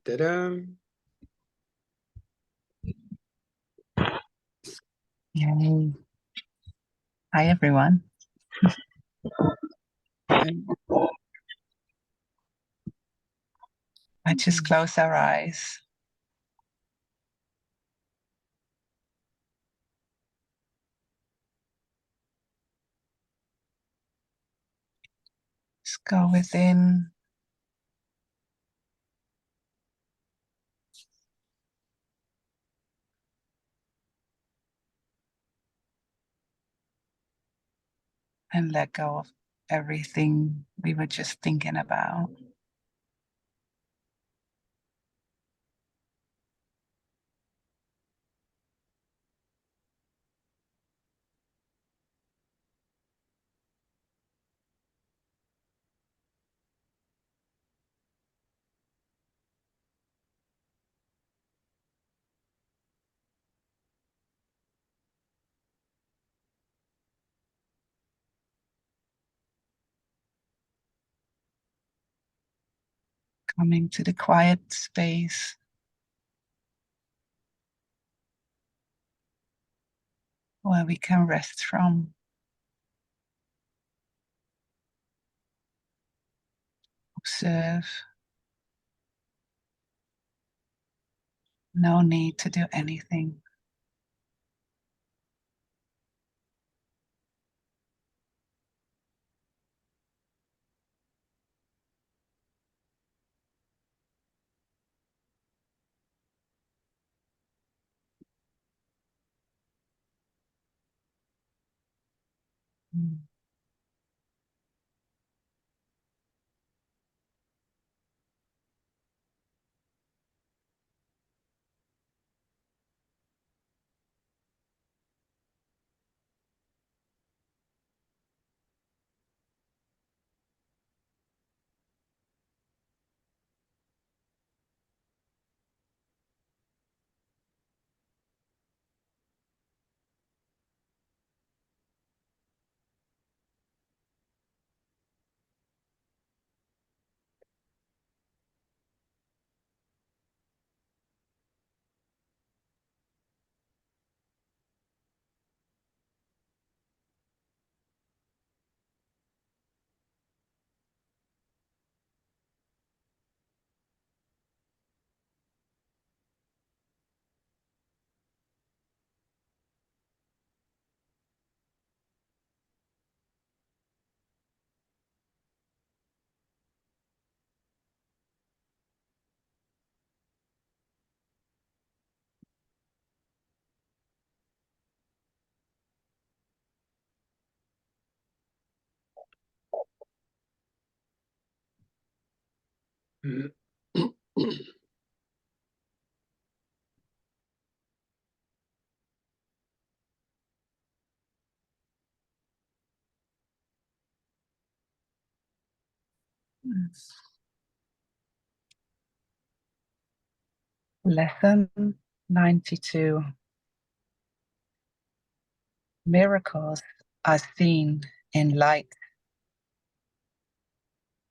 Ta-da! Yay. Hi, everyone. Let's just close our eyes. Just go within. And let go of everything we were just thinking about. Coming to the quiet space where we can rest from. Observe. No need to do anything. Lesson 92. Miracles are seen in light,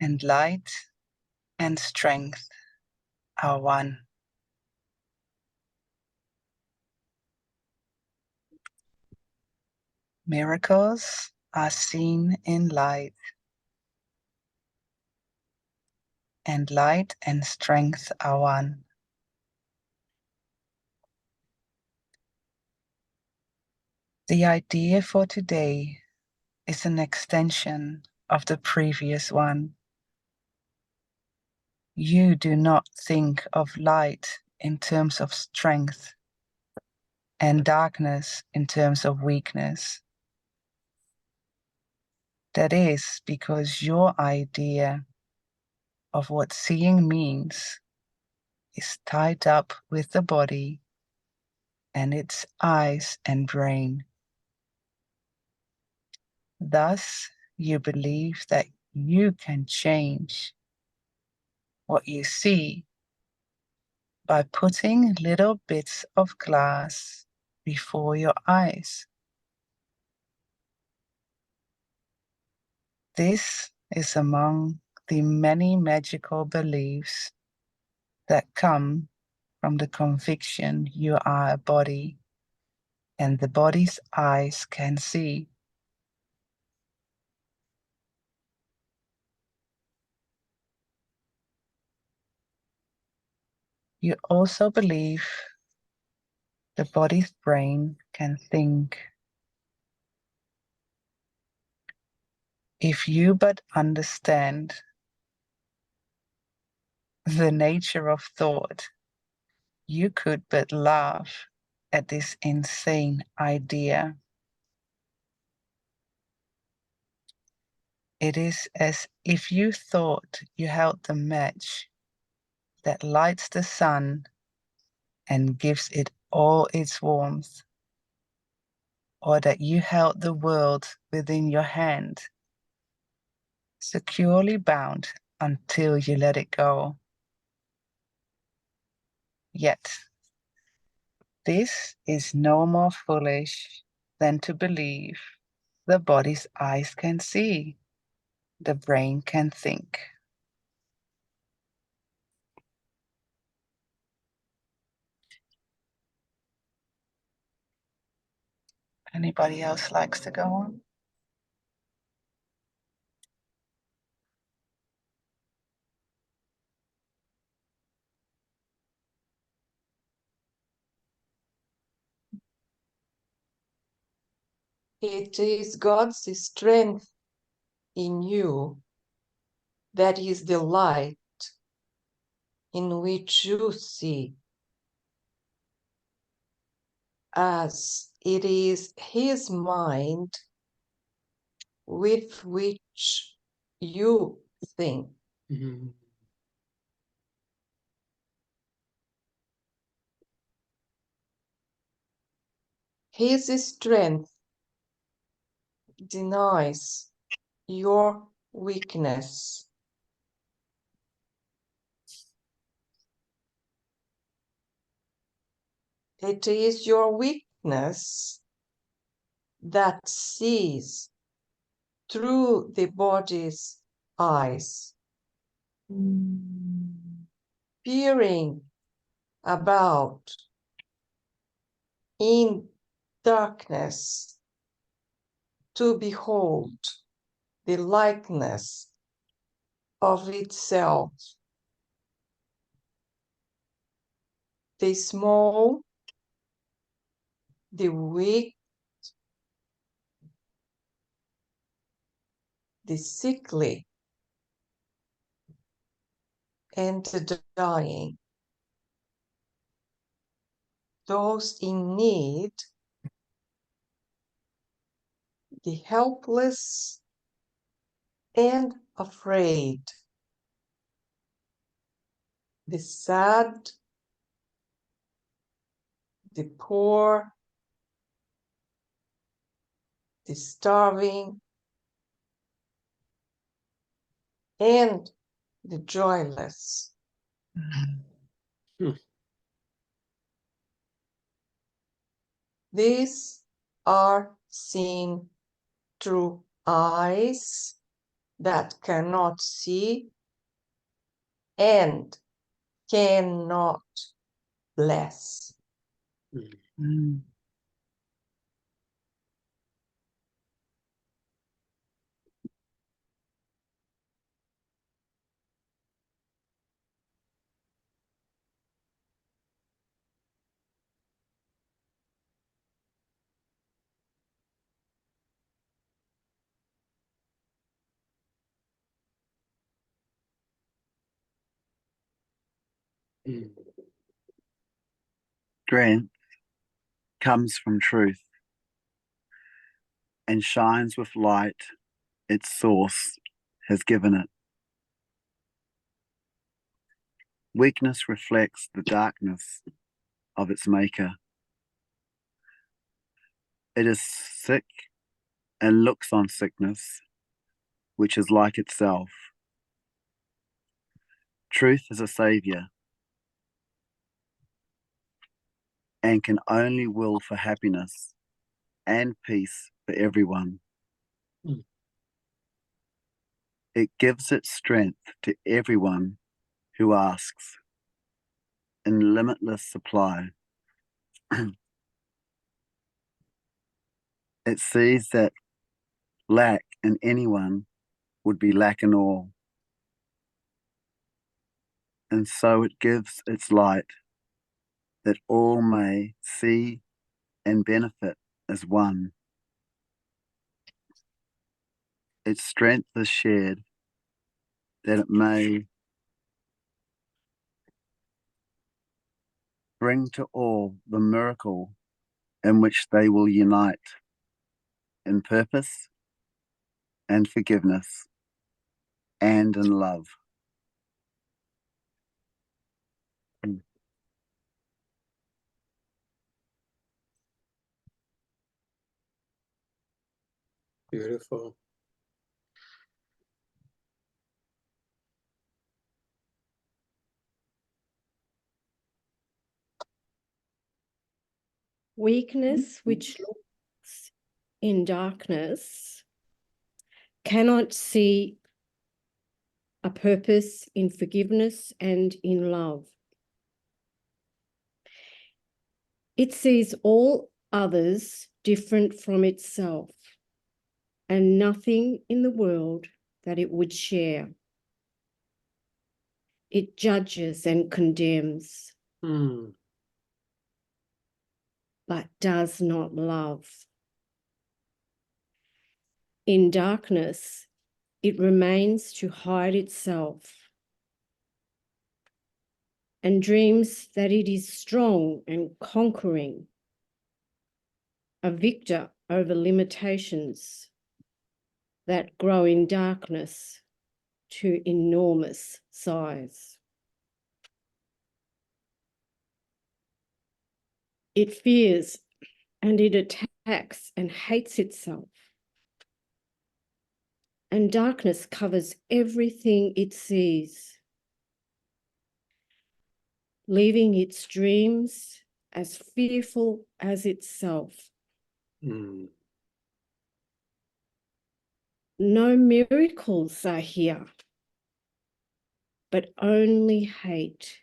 and light and strength are one. Miracles are seen in light, and light and strength are one. The idea for today is an extension of the previous one. You do not think of light in terms of strength and darkness in terms of weakness. That is because your idea of what seeing means is tied up with the body and its eyes and brain. Thus, you believe that you can change what you see by putting little bits of glass before your eyes. This is among the many magical beliefs that come from the conviction you are a body and the body's eyes can see. You also believe the body's brain can think. If you but understand the nature of thought, you could but laugh at this insane idea. It is as if you thought you held the match that lights the sun and gives it all its warmth, or that you held the world within your hand, securely bound until you let it go. Yet, this is no more foolish than to believe the body's eyes can see, the brain can think. Anybody else likes to go on? It is God's strength in you that is the light in which you see, as it is His mind with which you think. Mm-hmm. His strength denies your weakness. It is your weakness that sees through the body's eyes, peering about in darkness to behold the likeness of itself, the small, the weak, the sickly, and the dying, those in need, the helpless and afraid, the sad, the poor, the starving, and the joyless. Mm-hmm. These are seen through eyes that cannot see and cannot bless. Mm. Strength comes from truth and shines with light its source has given it. Weakness reflects the darkness of its maker. It is sick and looks on sickness, which is like itself. Truth is a savior and can only will for happiness and peace for everyone. Mm. It gives its strength to everyone who asks. limitless supply. It sees that lack in anyone would be lack in all. And so it gives its light that all may see and benefit as one. Its strength is shared that it may bring to all the miracle in which they will unite in purpose and forgiveness and in love. Beautiful. Weakness which looks in darkness cannot see a purpose in forgiveness and in love. It sees all others different from itself and nothing in the world that it would share. It judges and condemns, but does not love. In darkness, it remains to hide itself and dreams that it is strong and conquering, a victor over limitations that grow in darkness to enormous size. It fears and it attacks and hates itself. And darkness covers everything it sees, leaving its dreams as fearful as itself. No miracles are here, but only hate.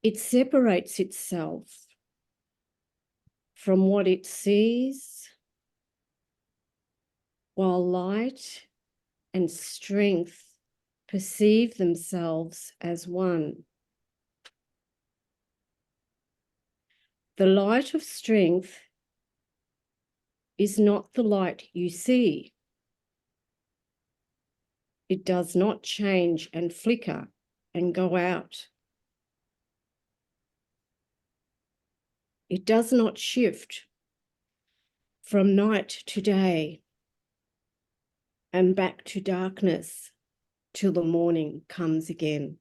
It separates itself from what it sees, while light and strength perceive themselves as one. The light of strength is not the light you see. It does not change and flicker and go out. It does not shift from night to day and back to darkness till the morning comes again.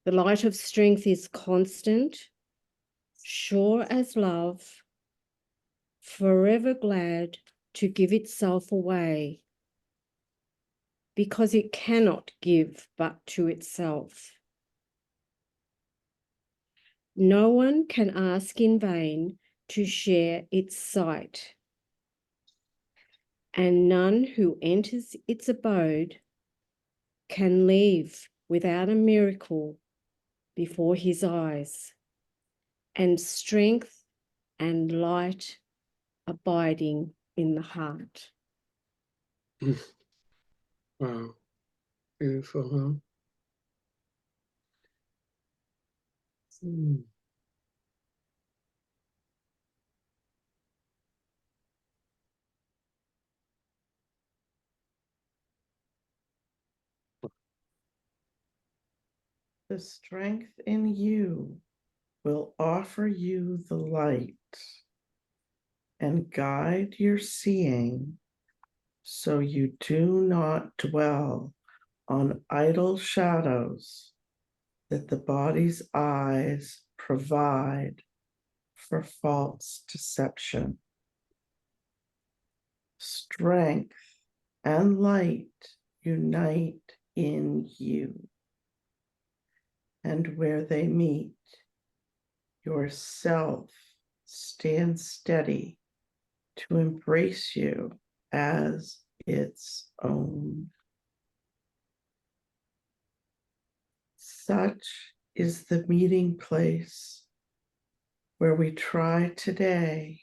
The light of strength is constant, sure as love, forever glad to give itself away, because it cannot give but to itself. No one can ask in vain to share its sight, and none who enters its abode can leave without a miracle before his eyes, and strength and light abiding in the heart. Wow. Beautiful, huh? The strength in you will offer you the light and guide your seeing, so you do not dwell on idle shadows that the body's eyes provide for false deception. Strength and light unite in you, and where they meet, yourself stands steady to embrace you as its own. Such is the meeting place where we try today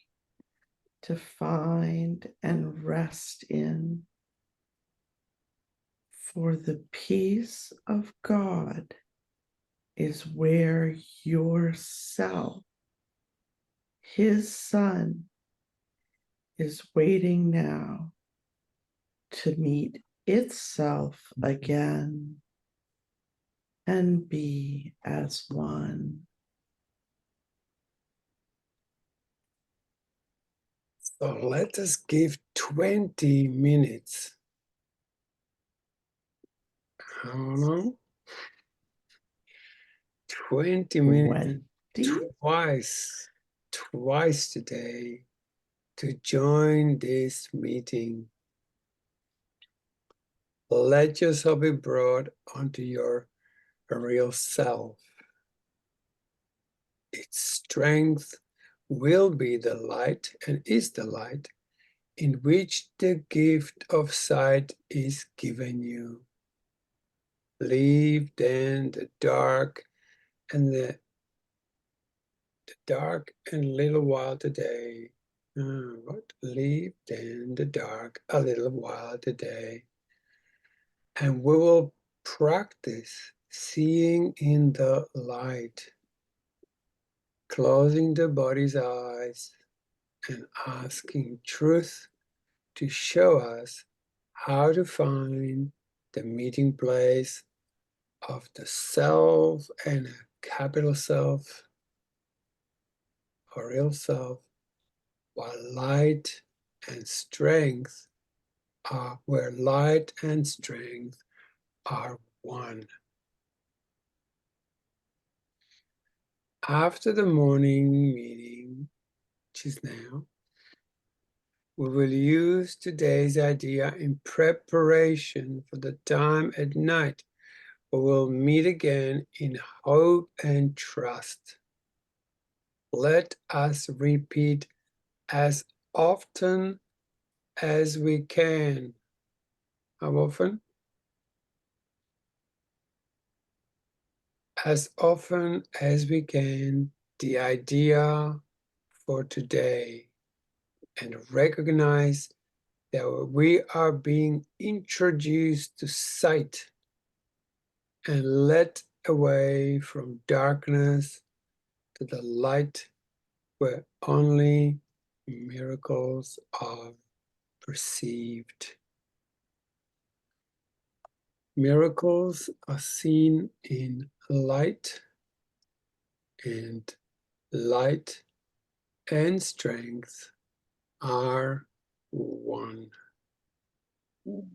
to find and rest in. For the peace of God is where yourself, His Son, is waiting now to meet itself again and be as one. So let us give 20 minutes. How long? 20 minutes. 20? Twice today to join this meeting. Let yourself be brought onto your real self. Its strength will be the light and is the light in which the gift of sight is given you. Leave then the dark and the dark and little while today. Leave then the dark a little while today. And we will practice seeing in the light, closing the body's eyes and asking truth to show us how to find the meeting place of the self and a capital self, or real self, while light and strength are where light and strength are one. After the morning meeting, which is now, we will use today's idea in preparation for the time at night. We will meet again in hope and trust. Let us repeat as often as we can. How often? As often as we can, the idea for today, and recognize that we are being introduced to sight and led away from darkness to the light where only miracles are perceived. Miracles are seen in light, and light and strength are one. Mm-hmm.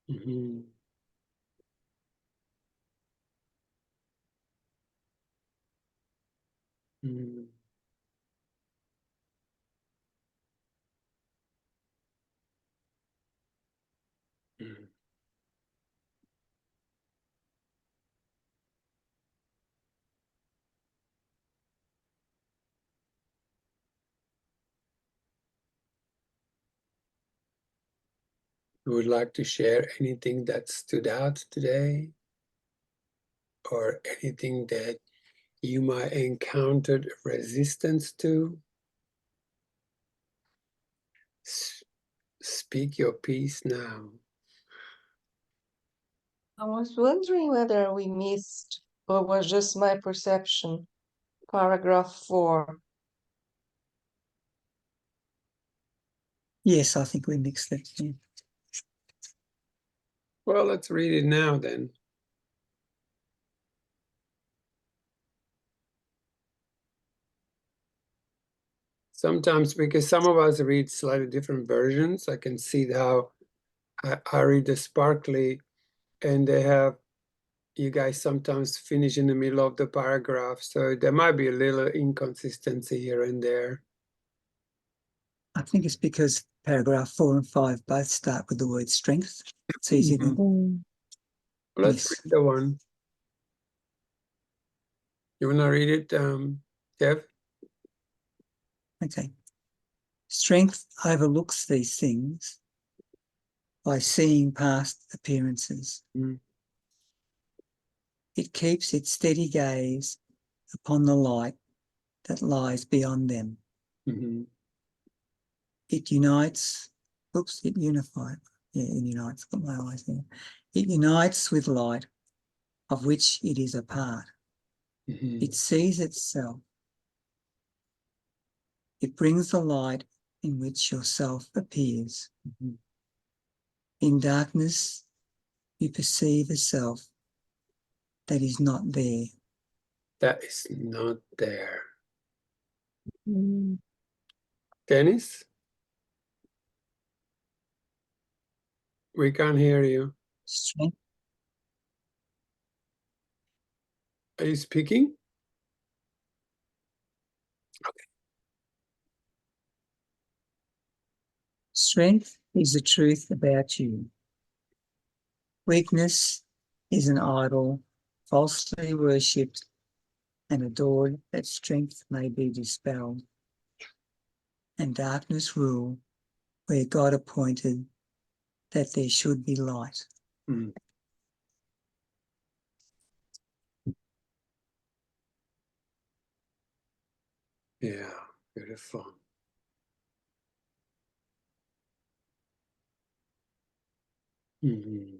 Mm-hmm. Mm-hmm. You would like to share anything that stood out today, or anything that you might encountered resistance to? Speak your piece now. I was wondering whether we missed, or was just my perception, paragraph 4. Yes, I think we mixed it. Yeah. Well, let's read it now then. Sometimes, because some of us read slightly different versions, I can see how I read the sparkly, and they have, you guys sometimes finish in the middle of the paragraph, so there might be a little inconsistency here and there. I think it's because paragraph 4 and 5 both start with the word strength. It's easy then. Let's read the one. You want to read it, Kev? Okay. Strength overlooks these things by seeing past appearances. Mm. It keeps its steady gaze upon the light that lies beyond them. Mm-hmm. It unites, it unifies. Yeah, it unites, got my eyes there. It unites with light of which it is a part. Mm-hmm. It sees itself. It brings the light in which yourself appears. Mm-hmm. In darkness, you perceive a self that is not there. That is not there. Mm. Dennis? We can't hear you. Strength, Are you speaking? strength is the truth about you. Weakness is an idol falsely worshipped and adored that strength may be dispelled, and darkness rule where God appointed that there should be light. Mm. Yeah, beautiful. Mm-hmm.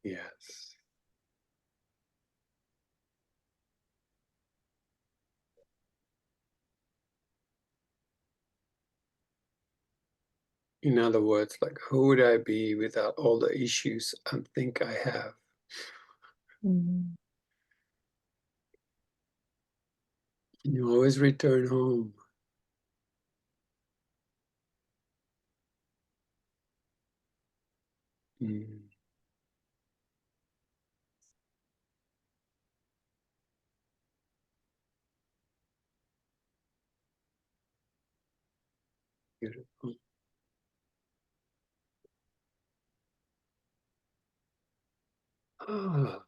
Yes. In other words, like, who would I be without all the issues I think I have? Mm. You always return home. Mm. Beautiful. Ah,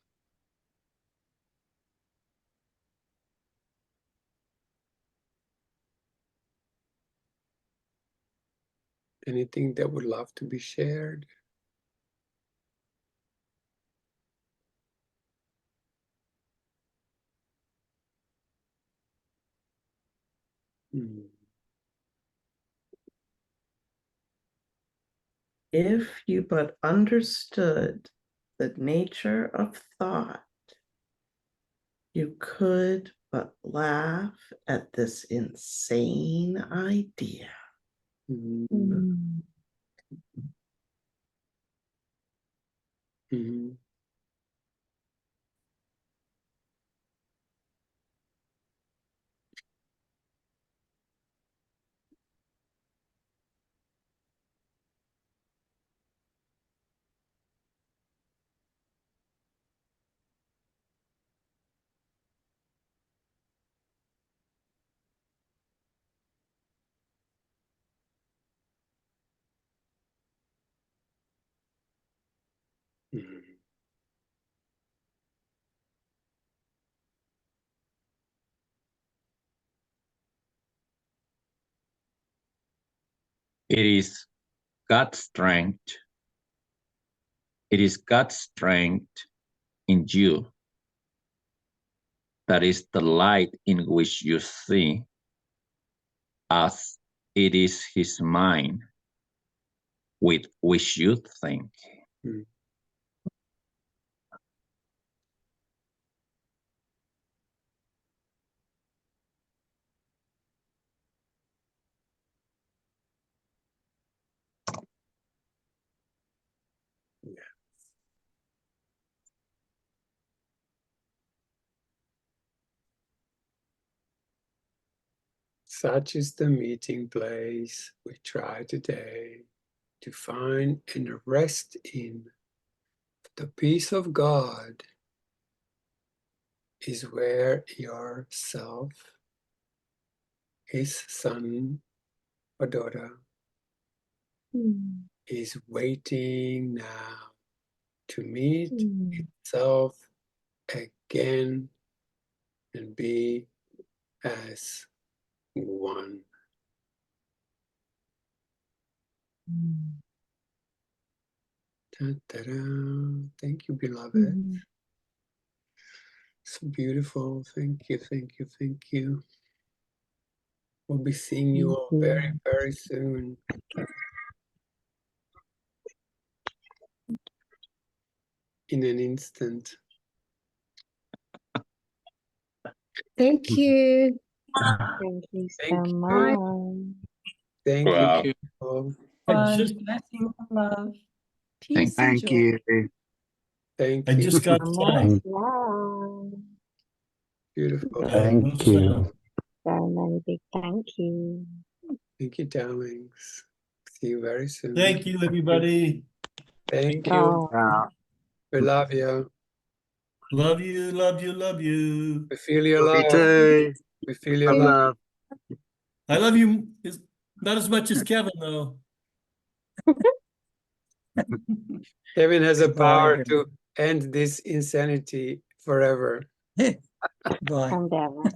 anything that would love to be shared? Mm. If you but understood the nature of thought, you could but laugh at this insane idea. Mm. Mm. Mm. Mm. It is God's strength. It is God's strength in you. That is the light in which you see, as it is His mind with which you think. Mm. Yeah. Such is the meeting place we try today to find and rest in. The peace of God is where your self his son or daughter is waiting now to meet itself again and be as one. Ta-da-da. Thank you, beloved. So beautiful. Thank you, thank you, thank you. We'll be seeing you all very, very soon. In an instant. Thank you. Thank you so Thank you. much. Thank Wow. you, beautiful. I just blessing and love. Peace and Thank joy. you. Thank I you. just got So to much say, love. Beautiful. Thank you. So many big thank you. Thank you, darlings. See you very soon. thank you, everybody. Thank you. Oh, We love you. Love you, love you, love you. We feel your Love you love. too. We feel your Love, love. love. I love you not as much as Kevin, though. Kevin has a Goodbye, power everyone. to end this insanity forever. Bye. and ever.